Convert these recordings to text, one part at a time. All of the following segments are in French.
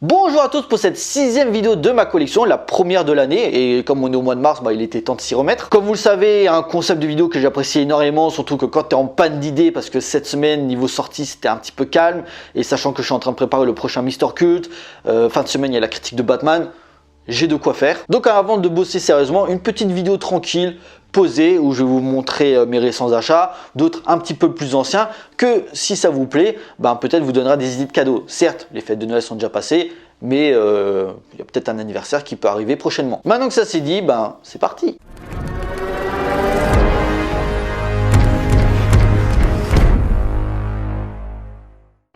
Bonjour à tous pour cette 6e vidéo de ma collection, la première de l'année, et comme on est au mois de mars, il était temps de s'y remettre. Comme vous le savez, un concept de vidéo que j'apprécie énormément, surtout que quand tu es en panne d'idées, parce que cette semaine, niveau sortie, c'était un petit peu calme, et sachant que je suis en train de préparer le prochain Mister Cult, fin de semaine, il y a la critique de Batman, j'ai de quoi faire. Donc avant de bosser sérieusement, une petite vidéo tranquille, posée, où je vais vous montrer mes récents achats, d'autres un petit peu plus anciens, que si ça vous plaît, peut-être vous donnera des idées de cadeaux. Certes, les fêtes de Noël sont déjà passées, mais il y a peut-être un anniversaire qui peut arriver prochainement. Maintenant que ça c'est dit, c'est parti.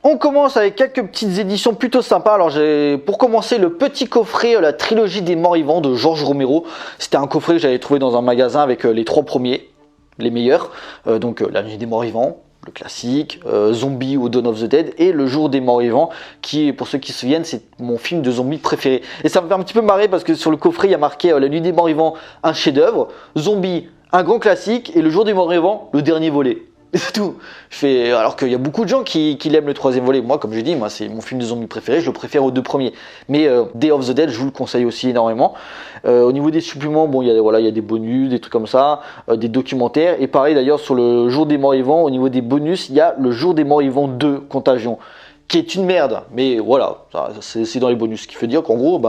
On commence avec quelques petites éditions plutôt sympas. Alors j'ai pour commencer le petit coffret, la trilogie des morts vivants de George Romero. C'était un coffret que j'avais trouvé dans un magasin avec les 3 premiers, les meilleurs. Donc La Nuit des morts vivants, le classique, Zombie ou Dawn of the Dead, et Le Jour des morts vivants, qui, pour ceux qui se souviennent, c'est mon film de zombie préféré. Et ça me fait un petit peu marrer parce que sur le coffret, il y a marqué La Nuit des morts vivants, un chef-d'œuvre, Zombie, un grand classique, et Le Jour des morts vivants, le dernier volet. Et c'est tout. Alors qu'il y a beaucoup de gens qui aiment le 3e volet. Moi, comme j'ai dit, c'est mon film de zombie préféré. Je le préfère aux 2 premiers. Mais Day of the Dead, je vous le conseille aussi énormément. Au niveau des suppléments, il y a des bonus, des trucs comme ça, des documentaires. Et pareil d'ailleurs sur le Jour des morts vivants, au niveau des bonus, il y a le Jour des morts vivants 2, Contagion, qui est une merde, mais voilà, c'est dans les bonus, ce qui veut dire qu'en gros,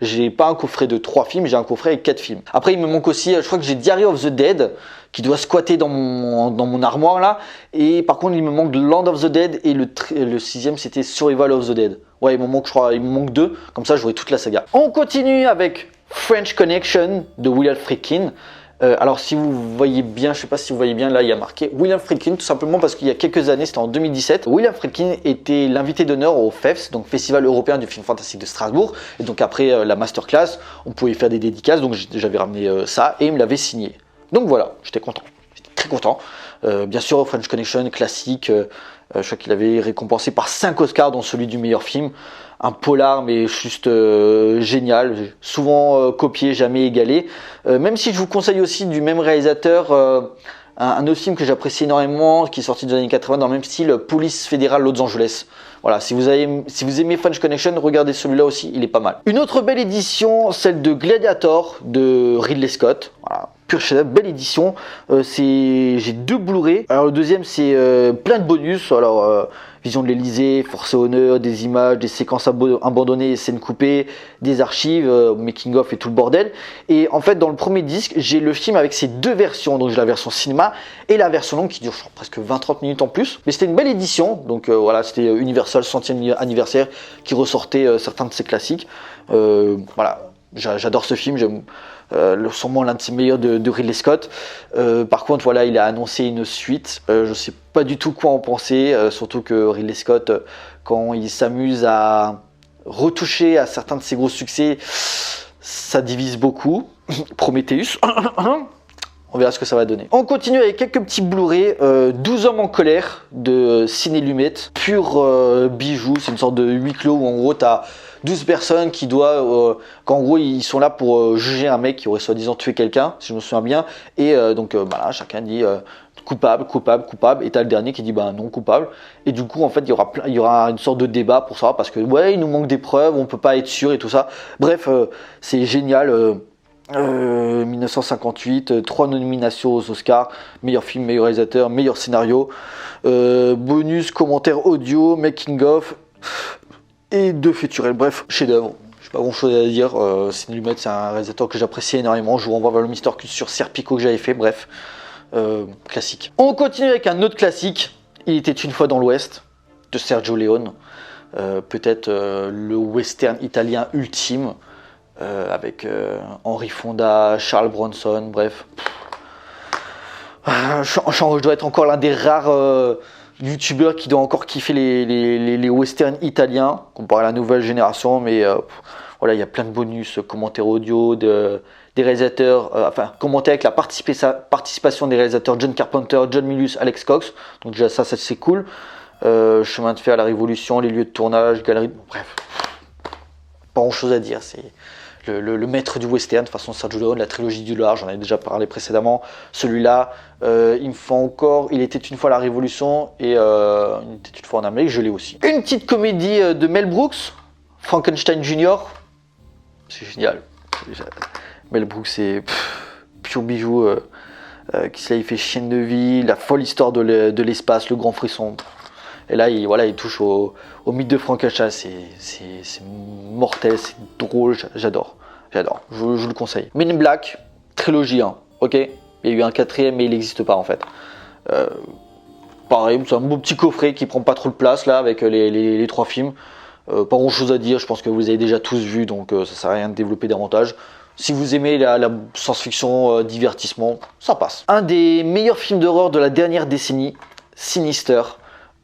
j'ai pas un coffret de 3 films, j'ai un coffret avec 4 films. Après, il me manque aussi, je crois que j'ai Diary of the Dead, qui doit squatter dans mon armoire là, et par contre, il me manque Land of the Dead, et le 6e, c'était Survival of the Dead. Ouais, il me manque 2, comme ça, j'aurai toute la saga. On continue avec French Connection de William Friedkin. Alors si vous voyez bien, je sais pas si vous voyez bien, là il y a marqué William Friedkin, tout simplement parce qu'il y a quelques années, c'était en 2017, William Friedkin était l'invité d'honneur au FEFS, donc Festival européen du film fantastique de Strasbourg, et donc après la masterclass, on pouvait faire des dédicaces, donc j'avais ramené ça, et il me l'avait signé. Donc voilà, j'étais content, j'étais très content. Bien sûr, French Connection, classique, je crois qu'il avait récompensé par 5 Oscars, dont celui du meilleur film. Un polar mais juste génial, souvent copié, jamais égalé. Même si je vous conseille aussi du même réalisateur un autre film que j'apprécie énormément, qui est sorti dans les années 80 dans le même style, Police fédérale Los Angeles. Voilà, si vous aimez French Connection, regardez celui-là aussi, il est pas mal. Une autre belle édition, celle de Gladiator de Ridley Scott. Voilà, pure chef-d'œuvre, belle édition. J'ai 2 Blu-ray. Alors le deuxième c'est plein de bonus. Alors Vision de l'Elysée, Force et Honneur, des images, des séquences abandonnées, scènes coupées, des archives, making of et tout le bordel. Et en fait, dans le premier disque, j'ai le film avec ses 2 versions. Donc j'ai la version cinéma et la version longue qui dure presque 20-30 minutes en plus. Mais c'était une belle édition. Donc voilà, c'était Universal 100e anniversaire qui ressortait certains de ses classiques. Voilà, j'adore ce film. J'aime sûrement l'un de ses meilleurs de Ridley Scott. Par contre, voilà, il a annoncé une suite. Je sais pas du tout quoi en penser, surtout que Ridley Scott, quand il s'amuse à retoucher à certains de ses gros succès, ça divise beaucoup. Prometheus. On verra ce que ça va donner. On continue avec quelques petits Blu-ray. 12 hommes en colère de Ciné Lumet. Pur bijou. C'est une sorte de huis clos où en gros tu as 12 personnes qui doivent, qu'en gros ils sont là pour juger un mec qui aurait soi-disant tué quelqu'un, si je me souviens bien. Et donc là, chacun dit coupable, coupable, coupable. Et tu as le dernier qui dit non, coupable. Et du coup, en fait, il y aura une sorte de débat pour ça. Parce que ouais, il nous manque des preuves, on peut pas être sûr et tout ça. Bref, c'est génial. 1958, 3 nominations aux Oscars, meilleur film, meilleur réalisateur, meilleur scénario, bonus, commentaires audio, making of et 2 featurels, bref, chef-d'œuvre. J'ai pas grand chose à dire. Sidney Lumet, c'est un réalisateur que j'apprécie énormément. Je vous renvoie vers le Mister Cult sur Serpico que j'avais fait, bref, classique. On continue avec un autre classique, Il était une fois dans l'Ouest, de Sergio Leone, peut-être le western italien ultime. Avec Henry Fonda, Charles Bronson, bref. Je dois être encore l'un des rares youtubeurs qui doit encore kiffer les westerns italiens, comparé à la nouvelle génération, mais voilà, il y a plein de bonus, commentaires audio, des réalisateurs, commenter avec la participation des réalisateurs John Carpenter, John Milius, Alex Cox, donc déjà ça c'est cool. Chemin de fer, la Révolution, les lieux de tournage, galerie, bref, pas grand chose à dire, c'est le maître du western, de toute façon Sergio Leone, la trilogie du Loir, j'en avais déjà parlé précédemment. Celui-là, il me faut encore Il était une fois la Révolution et Il était une fois en Amérique, je l'ai aussi. Une petite comédie de Mel Brooks, Frankenstein Junior, c'est génial. Mel Brooks, c'est pur bijou. Qui il fait Chienne de vie, la folle histoire de l'espace, le grand frisson. Et là, il touche au mythe de Frankenstein. C'est mortel, c'est drôle, j'adore. Je le conseille. Men in Black, trilogie 1, ok. Il y a eu un quatrième, mais il n'existe pas en fait. Pareil, c'est un beau petit coffret qui prend pas trop de place là avec les 3 films. Pas grand chose à dire, je pense que vous avez déjà tous vu, donc ça sert à rien de développer davantage. Si vous aimez la science-fiction divertissement, ça passe. Un des meilleurs films d'horreur de la dernière décennie, Sinister,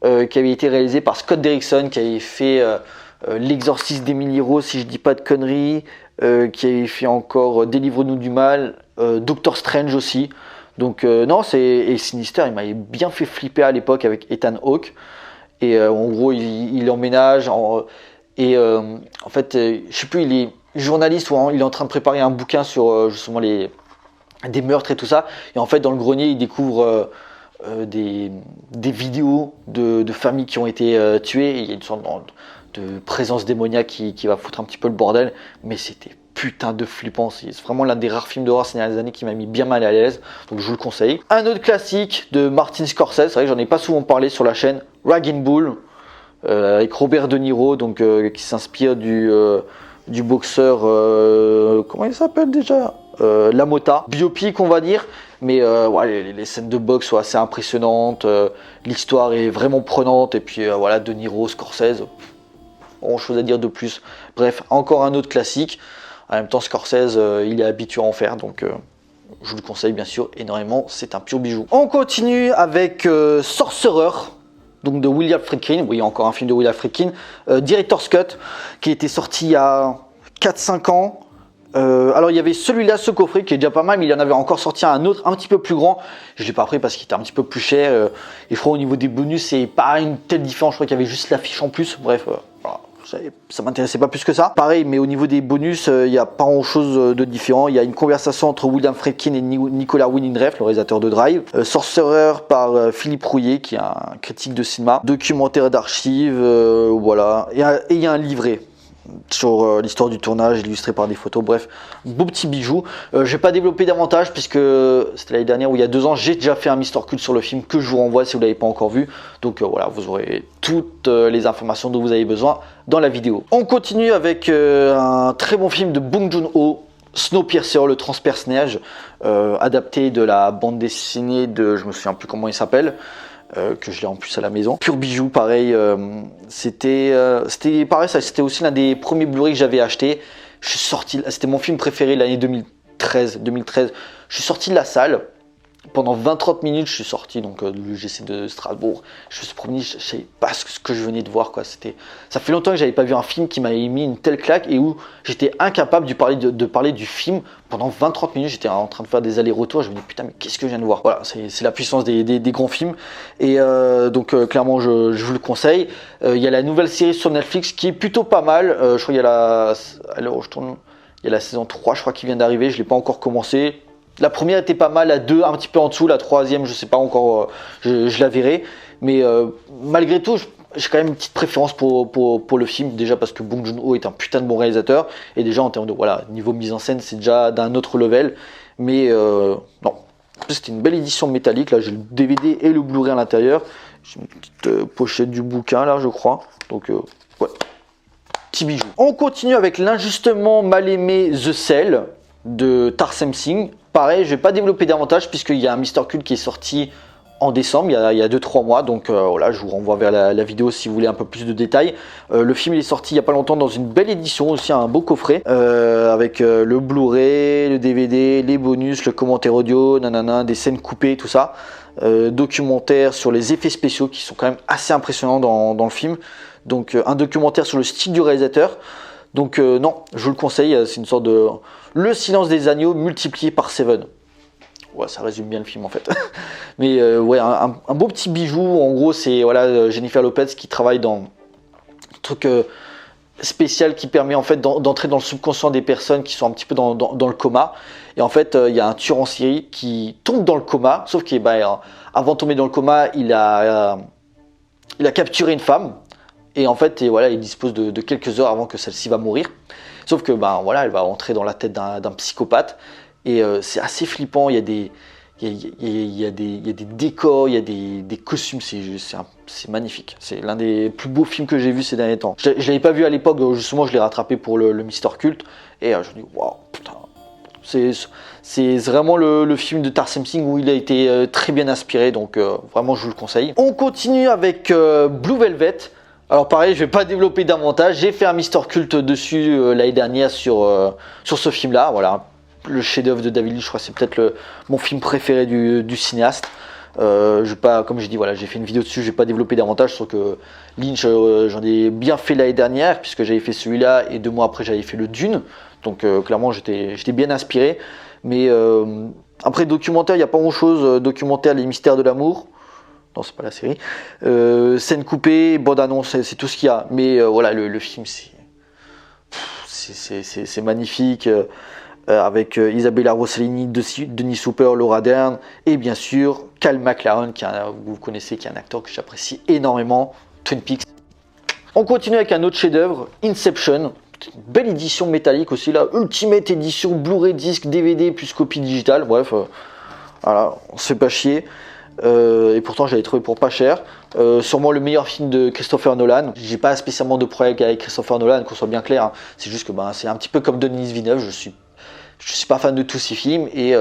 qui avait été réalisé par Scott Derrickson, qui avait fait L'exorcisme d'Emily Rose, si je dis pas de conneries, qui avait fait encore Délivre-nous du mal, Doctor Strange aussi. Donc non, et Sinister, il m'avait bien fait flipper à l'époque avec Ethan Hawke. Et en gros, il emménage. En fait, je sais plus, il est journaliste ou il est en train de préparer un bouquin sur justement des meurtres et tout ça. Et en fait, dans le grenier, il découvre des vidéos de familles qui ont été tuées. Et il y a une sorte de présence démoniaque qui va foutre un petit peu le bordel. Mais c'était putain de flippant. C'est vraiment l'un des rares films d'horreur ces dernières années qui m'a mis bien mal à l'aise. Donc je vous le conseille. Un autre classique de Martin Scorsese. C'est vrai que j'en ai pas souvent parlé sur la chaîne. Raging Bull. Avec Robert De Niro. Donc qui s'inspire du boxeur. Comment il s'appelle déjà La Motta. Biopic on va dire. Mais ouais, les scènes de boxe sont assez impressionnantes. L'histoire est vraiment prenante. Et puis voilà, De Niro, Scorsese. Bon, chose à dire de plus. Bref, encore un autre classique. En même temps, Scorsese, il est habitué à en faire, donc je vous le conseille bien sûr énormément. C'est un pur bijou. On continue avec Sorcerer, donc de William Friedkin. Oui, encore un film de William Friedkin. Director's Cut, qui était sorti il y a 4-5 ans. Alors il y avait celui-là, ce coffret qui est déjà pas mal, mais il y en avait encore sorti un autre un petit peu plus grand. Je l'ai pas pris parce qu'il était un petit peu plus cher. Et je crois au niveau des bonus, c'est pas une telle différence. Je crois qu'il y avait juste l'affiche en plus. Bref, voilà. Ça m'intéressait pas plus que ça. Pareil, mais au niveau des bonus, il n'y a pas grand chose de différent. Il y a une conversation entre William Friedkin et Nicolas Winding Refn, le réalisateur de Drive. Sorcerer par Philippe Rouillet, qui est un critique de cinéma. Documentaire d'archives, voilà. Et il y a un livret sur l'histoire du tournage, illustré par des photos. Bref, beau petit bijou. Je vais pas développer davantage puisque c'était l'année dernière ou il y a 2 ans, j'ai déjà fait un Mister Cult sur le film que je vous renvoie si vous l'avez pas encore vu. Donc voilà, vous aurez toutes les informations dont vous avez besoin dans la vidéo. On continue avec un très bon film de Bong Joon-ho, Snowpiercer, le transperce-neige, adapté de la bande dessinée de, je me souviens plus comment il s'appelle. Que je l'ai en plus à la maison. Pur bijou, pareil. C'était pareil, ça c'était aussi l'un des premiers Blu-ray que j'avais acheté. Je suis sorti, c'était mon film préféré l'année 2013. Je suis sorti de la salle. Pendant 20-30 minutes, je suis sorti donc de l'UGC de Strasbourg. Je me suis promené, je ne savais pas ce que je venais de voir, quoi. Ça fait longtemps que j'avais pas vu un film qui m'avait mis une telle claque et où j'étais incapable de parler du film pendant 20-30 minutes. J'étais en train de faire des allers-retours. Je me dis putain, mais qu'est-ce que je viens de voir? Voilà, c'est la puissance des grands films. Et donc clairement, je vous le conseille. Il y a la nouvelle série sur Netflix qui est plutôt pas mal. Je crois qu'il y a il y a la saison 3, je crois, qui vient d'arriver. Je l'ai pas encore commencé. La première était pas mal, la 2 un petit peu en dessous, la 3e je sais pas encore, je la verrai. Mais malgré tout, j'ai quand même une petite préférence pour le film, déjà parce que Bong Joon-ho est un putain de bon réalisateur. Et déjà en termes de niveau mise en scène, c'est déjà d'un autre level. Mais non, c'était une belle édition métallique, là j'ai le DVD et le Blu-ray à l'intérieur. J'ai une petite pochette du bouquin là je crois. Donc ouais, petit bijou. On continue avec l'injustement mal aimé The Cell de Tarsem Singh. Pareil, je vais pas développer davantage puisqu'il y a un Mister Cult qui est sorti en décembre, il y a 2-3 mois. Donc voilà, je vous renvoie vers la vidéo si vous voulez un peu plus de détails. Le film il est sorti il y a pas longtemps dans une belle édition, aussi un beau coffret avec le Blu-ray, le DVD, les bonus, le commentaire audio, nanana, des scènes coupées, tout ça. Documentaire sur les effets spéciaux qui sont quand même assez impressionnants dans le film. Donc un documentaire sur le style du réalisateur. Donc non, je vous le conseille, c'est une sorte de Le Silence des Agneaux multiplié par 7. Ouais, ça résume bien le film en fait. Mais ouais, un beau petit bijou. En gros, c'est voilà, Jennifer Lopez qui travaille dans un truc spécial qui permet en fait d'entrer dans le subconscient des personnes qui sont un petit peu dans le coma. Et en fait, il y a un tueur en série qui tombe dans le coma, sauf qu'avant de tomber dans le coma, il a capturé une femme. Et en fait, voilà, il dispose de quelques heures avant que celle-ci va mourir. Sauf que voilà, elle va entrer dans la tête d'un psychopathe. Et c'est assez flippant, il y a des décors, il y a des costumes, c'est magnifique. C'est l'un des plus beaux films que j'ai vu ces derniers temps. Je ne l'avais pas vu à l'époque, justement je l'ai rattrapé pour le Mister Cult. Et je me dis, waouh, putain. C'est vraiment le film de Tarsem Singh où il a été très bien inspiré, donc vraiment je vous le conseille. On continue avec Blue Velvet. Alors pareil, je vais pas développer davantage. J'ai fait un Mister Cult dessus l'année dernière sur ce film-là. Voilà, le chef-d'œuvre de David Lynch, je crois que c'est peut-être mon film préféré du cinéaste. Je vais pas, comme j'ai dit, voilà, j'ai fait une vidéo dessus, je vais pas développer davantage, sauf que Lynch, j'en ai bien fait l'année dernière, puisque j'avais fait celui-là, et 2 mois après j'avais fait le Dune. Donc clairement j'étais bien inspiré. Mais après documentaire, il n'y a pas grand-chose. Documentaire, Les Mystères de l'amour. Non, c'est pas la série. Scène coupée, bande-annonce, c'est tout ce qu'il y a. Mais voilà, le film, c'est magnifique. Avec Isabella Rossellini, Denis Hooper, Laura Dern, et bien sûr Cal McLaren, vous connaissez, qui est un acteur que j'apprécie énormément. Twin Peaks. On continue avec un autre chef-d'œuvre, Inception. Une belle édition métallique aussi là, Ultimate édition Blu-ray, disque, DVD plus copie digitale. Bref, voilà, on se fait pas chier. Et pourtant j'avais trouvé pour pas cher. Sûrement le meilleur film de Christopher Nolan. J'ai pas spécialement de problème avec Christopher Nolan, qu'on soit bien clair. Hein. C'est juste que c'est un petit peu comme Denis Villeneuve. Je suis pas fan de tous ses films et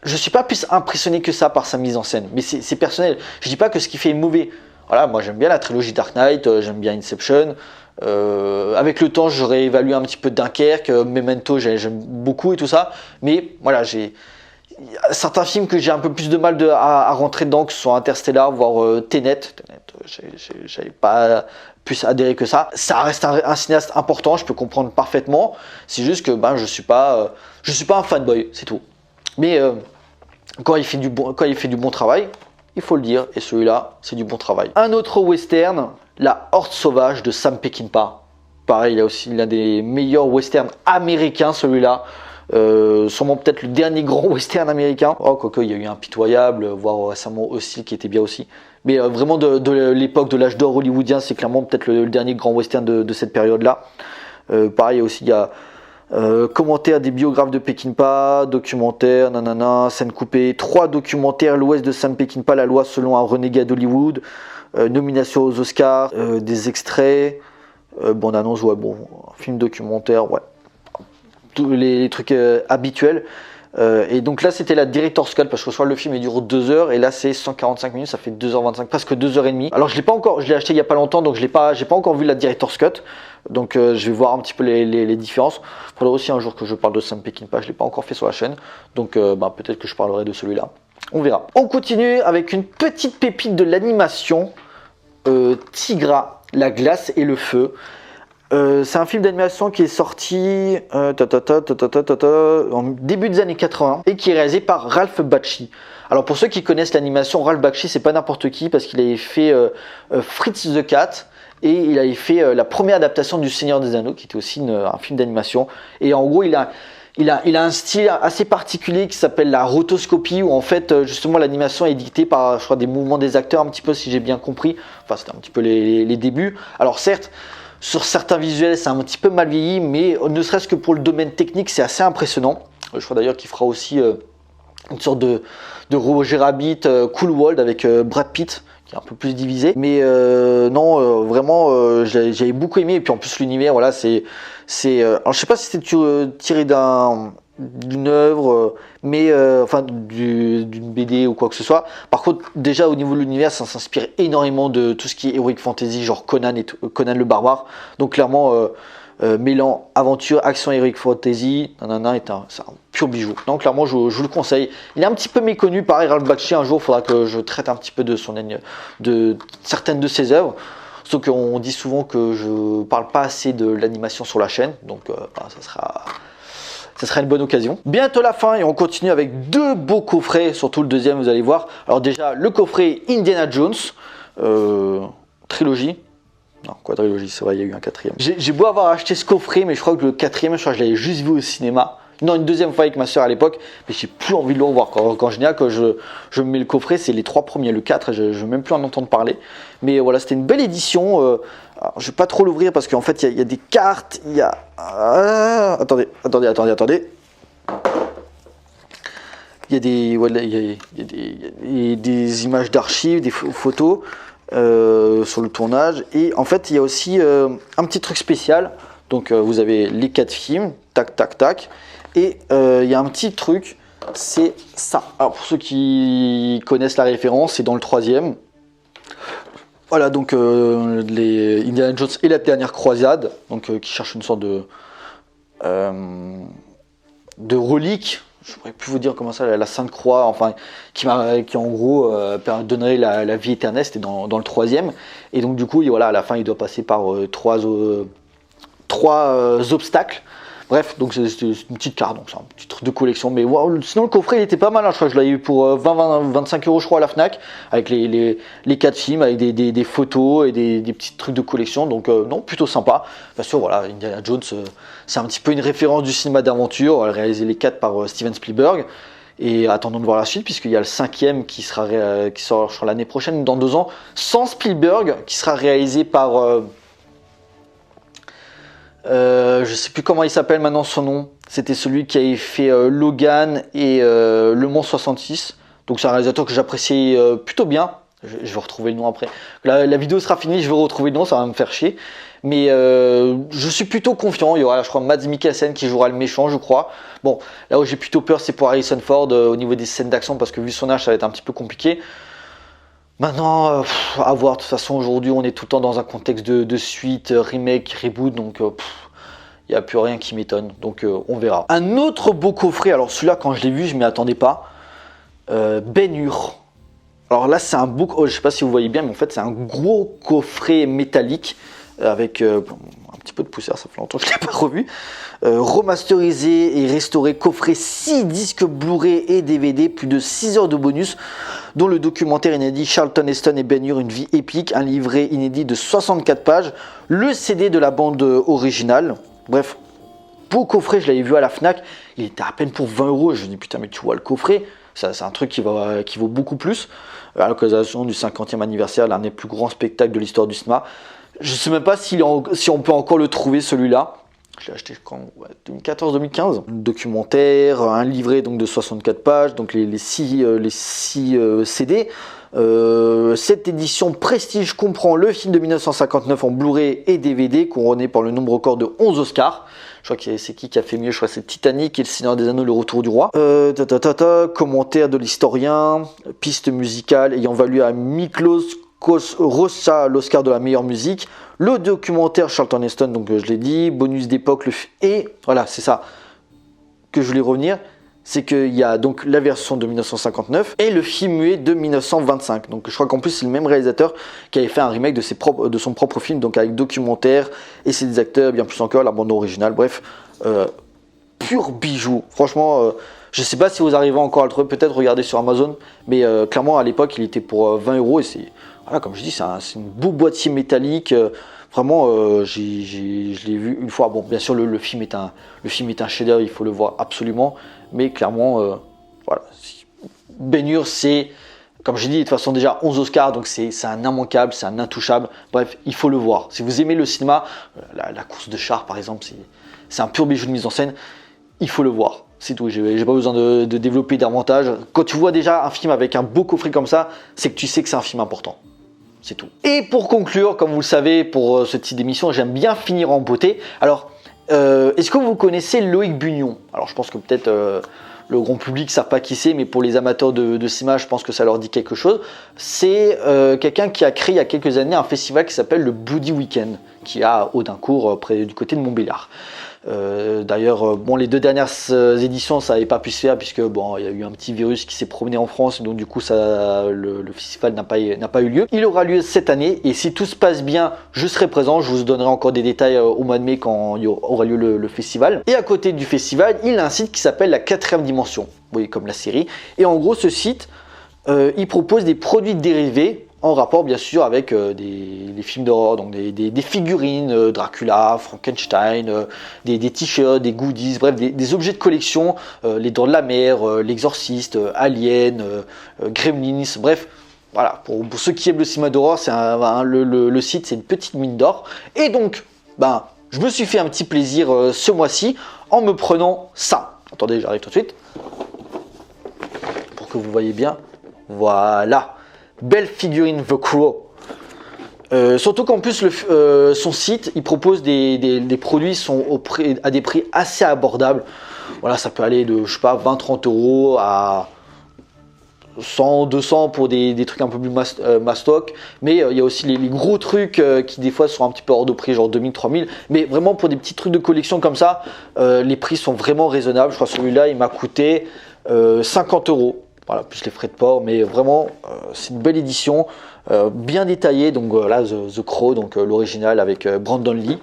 je suis pas plus impressionné que ça par sa mise en scène. Mais c'est personnel. Je dis pas que ce qu'il fait est mauvais. Voilà, moi j'aime bien la trilogie Dark Knight, j'aime bien Inception. Avec le temps, j'aurais évalué un petit peu Dunkerque, Memento, j'aime beaucoup et tout ça. Mais voilà, j'ai certains films que j'ai un peu plus de mal à rentrer dedans, que ce soit Interstellar, voire Tenet. J'avais pas plus adhéré que ça. Ça reste un cinéaste important, je peux comprendre parfaitement. C'est juste que je suis pas un fanboy, c'est tout. Mais quand il fait du bon travail, il faut le dire, et celui-là, c'est du bon travail. Un autre western, La Horde Sauvage de Sam Peckinpah. Pareil, il a aussi l'un des meilleurs westerns américains, celui-là. Sûrement peut-être le dernier grand western américain. Oh, quoique, il y a eu Impitoyable, voire récemment Hostile qui était bien aussi. Mais vraiment de l'époque de l'âge d'or hollywoodien, c'est clairement peut-être le dernier grand western de cette période-là. Pareil, aussi, il y a commentaires des biographes de Peckinpah, documentaires, nanana, scènes coupées, 3 documentaires, L'Ouest de Sam Peckinpah, la loi selon un renégat d'Hollywood, nomination aux Oscars, des extraits, bande-annonce, ouais, bon, film documentaire, ouais, tous les trucs habituels. Et donc là c'était la Director's Cut, parce que soit le film il dure 2 heures et là c'est 145 minutes, ça fait 2h25, presque 2h30. Alors je l'ai acheté il n'y a pas longtemps, donc j'ai pas encore vu la Director's Cut. Donc je vais voir un petit peu les différences. Il faudra aussi un jour que je parle de Sam Peckinpah, je ne l'ai pas encore fait sur la chaîne. Donc peut-être que je parlerai de celui-là. On verra. On continue avec une petite pépite de l'animation. Tigra, la glace et le feu. C'est un film d'animation qui est sorti en début des années 80 et qui est réalisé par Ralph Bakshi. Alors pour ceux qui connaissent l'animation, Ralph Bakshi c'est pas n'importe qui, parce qu'il avait fait Fritz the Cat et il avait fait la première adaptation du Seigneur des Anneaux qui était aussi un film d'animation. Et en gros il a un style assez particulier qui s'appelle la rotoscopie, où en fait justement l'animation est dictée par, je crois, des mouvements des acteurs un petit peu, si j'ai bien compris. Enfin c'était un petit peu les débuts. Alors certes, sur certains visuels, c'est un petit peu mal vieilli, mais ne serait-ce que pour le domaine technique, c'est assez impressionnant. Je crois d'ailleurs qu'il fera aussi une sorte de Roger Rabbit, Cool World avec Brad Pitt, qui est un peu plus divisé. Mais non, vraiment, j'avais beaucoup aimé. Et puis en plus, l'univers, voilà, alors je sais pas si c'était tiré d'une œuvre, mais enfin d'une BD ou quoi que ce soit. Par contre, déjà au niveau de l'univers, ça s'inspire énormément de tout ce qui est heroic fantasy, genre Conan et Conan le barbare. Donc clairement, mêlant aventure, action, heroic fantasy, c'est un pur bijou. Donc clairement, je vous le conseille. Il est un petit peu méconnu, pareil, Ralph Bakshi. Un jour, il faudra que je traite un petit peu de certaines de ses œuvres. Sauf qu'on dit souvent que je parle pas assez de l'animation sur la chaîne, donc ça sera une bonne occasion. Bientôt la fin et on continue avec 2 beaux coffrets, surtout le deuxième, vous allez voir. Alors déjà, le coffret Indiana Jones, trilogie. Non, quadrilogie, c'est vrai, il y a eu un 4e. J'ai beau avoir acheté ce coffret, mais je crois que le 4e, je l'avais juste vu au cinéma. Non, une deuxième fois avec ma soeur à l'époque, mais j'ai plus envie de le revoir. Quand je me mets le coffret, c'est les 3 premiers, le 4, je ne veux même plus en entendre parler. Mais voilà, c'était une belle édition. Alors, je ne vais pas trop l'ouvrir parce qu'en fait, il y a des cartes, il y a... attendez. Il y a des, voilà, il y a des images d'archives, des photos sur le tournage. Et en fait, il y a aussi un petit truc spécial. Donc, vous avez les 4 films, tac, tac, tac. Et il y a un petit truc, c'est ça. Alors, pour ceux qui connaissent la référence, c'est dans le 3e. Voilà, donc les Indiana Jones et la dernière croisade, donc qui cherchent une sorte de relique. Je pourrais plus vous dire comment ça, la Sainte Croix, enfin, qui en gros donnerait la vie éternelle. C'était dans le 3e. Et donc du coup, voilà, à la fin, il doit passer par 3 obstacles. Bref, donc c'est une petite carte, donc c'est un petit truc de collection. Mais wow, sinon le coffret il était pas mal, hein. Je crois que je l'avais eu pour 25 € je crois à la Fnac, avec les 4 films, avec des photos et des petits trucs de collection. Donc non, plutôt sympa. Bien sûr, voilà, Indiana Jones, c'est un petit peu une référence du cinéma d'aventure, réalisé les 4 par Steven Spielberg. Et attendons de voir la suite, puisqu'il y a le 5e qui sort l'année prochaine, dans 2 ans, sans Spielberg, qui sera réalisé par... je sais plus comment il s'appelle maintenant son nom. C'était celui qui avait fait Logan et Le Mans 66. Donc c'est un réalisateur que j'apprécie plutôt bien. Je vais retrouver le nom après. La vidéo sera finie, je vais retrouver le nom, ça va me faire chier. Mais je suis plutôt confiant. Il y aura, je crois, Mads Mikkelsen qui jouera le méchant, je crois. Bon, là où j'ai plutôt peur, c'est pour Harrison Ford au niveau des scènes d'action, parce que vu son âge, ça va être un petit peu compliqué. Maintenant, à voir. De toute façon, aujourd'hui, on est tout le temps dans un contexte de suite, remake, reboot, donc il n'y a plus rien qui m'étonne. Donc, on verra. Un autre beau coffret. Alors, celui-là, quand je l'ai vu, je m'y attendais pas. Ben-Hur. Alors là, c'est un beau. Je ne sais pas si vous voyez bien, mais en fait, c'est un gros coffret métallique avec un petit peu de poussière. Ça fait longtemps que je ne l'ai pas revu. Remasterisé et restauré, coffret 6 disques Blu-ray et DVD, plus de 6 heures de bonus, dont le documentaire inédit Charlton Heston et Ben-Hur, une vie épique, un livret inédit de 64 pages, le CD de la bande originale. Bref, beau coffret, je l'avais vu à la Fnac, il était à peine pour 20 €. Je me dis putain, mais tu vois le coffret, c'est un truc qui vaut beaucoup plus. À l'occasion du 50e anniversaire, l'un des plus grands spectacles de l'histoire du cinéma. Je ne sais même pas si on peut encore le trouver, celui-là. Je l'ai acheté quand 2014-2015. Un documentaire, un livret donc de 64 pages, donc les 6 CD. Cette édition prestige comprend le film de 1959 en Blu-ray et DVD, couronné par le nombre record de 11 Oscars. Je crois que c'est qui a fait mieux, je crois que c'est Titanic et Le Seigneur des Anneaux, Le Retour du Roi. Commentaire de l'historien, piste musicale ayant valu à Miklos Rossa l'Oscar de la meilleure musique, le documentaire Charlton Heston, donc je l'ai dit, bonus d'époque, et voilà, c'est ça que je voulais revenir, c'est qu'il y a donc la version de 1959 et le film muet de 1925. Donc je crois qu'en plus c'est le même réalisateur qui avait fait un remake de son propre film, donc avec documentaire et ses acteurs, bien plus encore, la bande originale, bref, pur bijou. Franchement, je sais pas si vous arrivez encore à le trouver, peut-être regarder sur Amazon, mais clairement à l'époque il était pour 20 € et c'est... Voilà, comme je dis, c'est un beau boîtier métallique. Vraiment, je l'ai vu une fois. Bon, bien sûr, le film est un chef-d'œuvre, il faut le voir absolument. Mais clairement, voilà. Ben-Hur, c'est, comme je dis, de toute façon déjà 11 Oscars, donc c'est un immanquable, c'est un intouchable. Bref, il faut le voir. Si vous aimez le cinéma, la course de chars, par exemple, c'est un pur bijou de mise en scène. Il faut le voir. C'est tout, j'ai pas besoin de développer davantage. Quand tu vois déjà un film avec un beau coffret comme ça, c'est que tu sais que c'est un film important. C'est tout. Et pour conclure, comme vous le savez, pour ce type d'émission, j'aime bien finir en beauté. Alors, est-ce que vous connaissez Loïc Bugnon? Alors, je pense que peut-être le grand public ne savent pas qui c'est, mais pour les amateurs de cinéma, je pense que ça leur dit quelque chose. C'est quelqu'un qui a créé il y a quelques années un festival qui s'appelle le Bloody Weekend, qui est à Audincourt, du côté de Montbéliard. D'ailleurs, bon, les 2 dernières éditions, ça n'avait pas pu se faire puisque bon, il y a eu un petit virus qui s'est promené en France, donc du coup, le festival n'a pas eu lieu. Il aura lieu cette année et si tout se passe bien, je serai présent. Je vous donnerai encore des détails au mois de mai quand il aura lieu le festival. Et à côté du festival, il a un site qui s'appelle la 4ème dimension, vous voyez, comme la série. Et en gros, ce site, il propose des produits dérivés en rapport bien sûr avec les films d'horreur, donc des figurines, Dracula, Frankenstein, des t-shirts, des goodies, bref des objets de collection, les Dents de la Mer, l'Exorciste, Alien, Gremlins, bref. Voilà, pour ceux qui aiment le cinéma d'horreur, le site c'est une petite mine d'or. Et donc, je me suis fait un petit plaisir ce mois-ci en me prenant ça. Attendez, j'arrive tout de suite. Pour que vous voyez bien. Voilà. Belle figurine The Crow. Surtout qu'en plus son site il propose des produits à des prix assez abordables. Voilà, ça peut aller de je sais pas 20-30 € à 100-200 pour des trucs un peu plus mastoc, mais il y a aussi les gros trucs qui des fois sont un petit peu hors de prix, genre 2000-3000, mais vraiment pour des petits trucs de collection comme ça, les prix sont vraiment raisonnables. Je crois que celui-là il m'a coûté 50 €. Voilà, plus les frais de port, mais vraiment c'est une belle édition, bien détaillée. Donc là, The Crow, donc l'original avec Brandon Lee.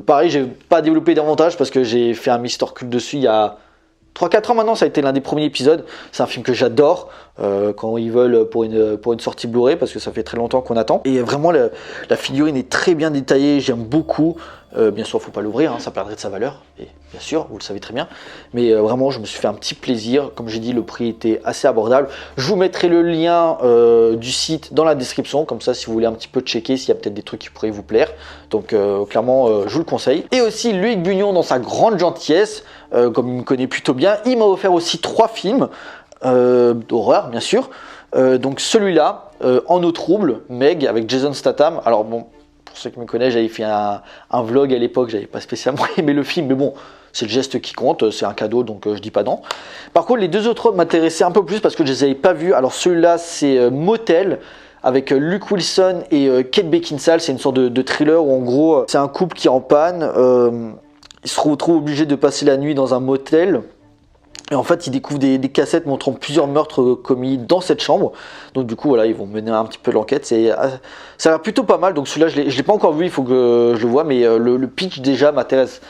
Pareil, j'ai pas développé davantage parce que j'ai fait un Mister Cult dessus il y a 3-4 ans maintenant, ça a été l'un des premiers épisodes. C'est un film que j'adore quand ils veulent pour une sortie Blu-ray, parce que ça fait très longtemps qu'on attend. Et vraiment la figurine est très bien détaillée, j'aime beaucoup. Bien sûr, il ne faut pas l'ouvrir, hein, ça perdrait de sa valeur, et bien sûr, vous le savez très bien. Mais vraiment, je me suis fait un petit plaisir. Comme j'ai dit, le prix était assez abordable. Je vous mettrai le lien du site dans la description, comme ça, si vous voulez un petit peu checker s'il y a peut-être des trucs qui pourraient vous plaire. Donc, clairement, je vous le conseille. Et aussi, Loïc Bugnon, dans sa grande gentillesse, comme il me connaît plutôt bien, il m'a offert aussi 3 films d'horreur, bien sûr. Donc, celui-là, En eau trouble, Meg, avec Jason Statham. Alors, bon. Pour ceux qui me connaissent, j'avais fait un vlog à l'époque, j'avais pas spécialement aimé le film, mais bon, c'est le geste qui compte, c'est un cadeau, donc je dis pas non. Par contre, les 2 autres m'intéressaient un peu plus parce que je les avais pas vus. Alors celui-là, c'est Motel, avec Luke Wilson et Kate Beckinsale. C'est une sorte de thriller où en gros, c'est un couple qui est en panne, ils se retrouvent obligés de passer la nuit dans un motel. Et en fait, ils découvrent des cassettes montrant plusieurs meurtres commis dans cette chambre. Donc du coup, voilà, ils vont mener un petit peu l'enquête. Ça a l'air plutôt pas mal. Donc celui-là, je l'ai pas encore vu, il faut que je le voie. Mais le pitch déjà m'intéresse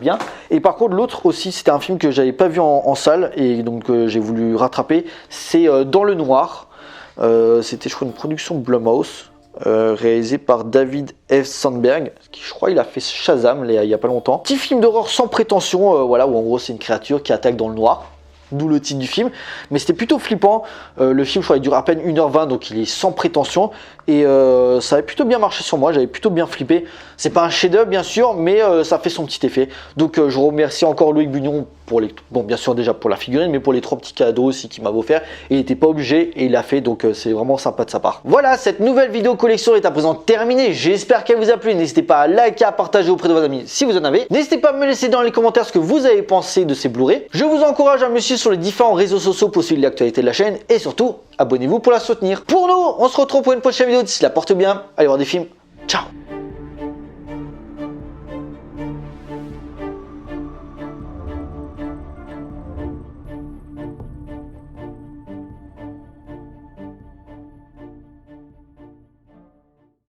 bien. Et par contre, l'autre aussi, c'était un film que j'avais pas vu en salle. Et donc j'ai voulu rattraper. C'est Dans le noir. C'était, je crois, une production Blumhouse. Réalisé par David F. Sandberg, qui je crois il a fait Shazam il y a pas longtemps. Petit film d'horreur sans prétention, voilà, où en gros c'est une créature qui attaque dans le noir, d'où le titre du film, mais c'était plutôt flippant. Le film je crois il dure à peine 1h20, donc il est sans prétention, et ça avait plutôt bien marché sur moi, j'avais plutôt bien flippé. C'est pas un chef-d'œuvre bien sûr, mais ça fait son petit effet. Donc je remercie encore Loïc Bugnon pour bien sûr déjà pour la figurine, mais pour les 3 petits cadeaux aussi qu'il m'a offert. Et il n'était pas obligé et il l'a fait, donc c'est vraiment sympa de sa part. Voilà, cette nouvelle vidéo collection est à présent terminée. J'espère qu'elle vous a plu. N'hésitez pas à liker, à partager auprès de vos amis si vous en avez. N'hésitez pas à me laisser dans les commentaires ce que vous avez pensé de ces Blu-ray. Je vous encourage à me suivre sur les différents réseaux sociaux pour suivre l'actualité de la chaîne, et surtout abonnez-vous pour la soutenir. Pour nous, on se retrouve pour une prochaine vidéo. D'ici là, portez bien, allez voir des films. Ciao.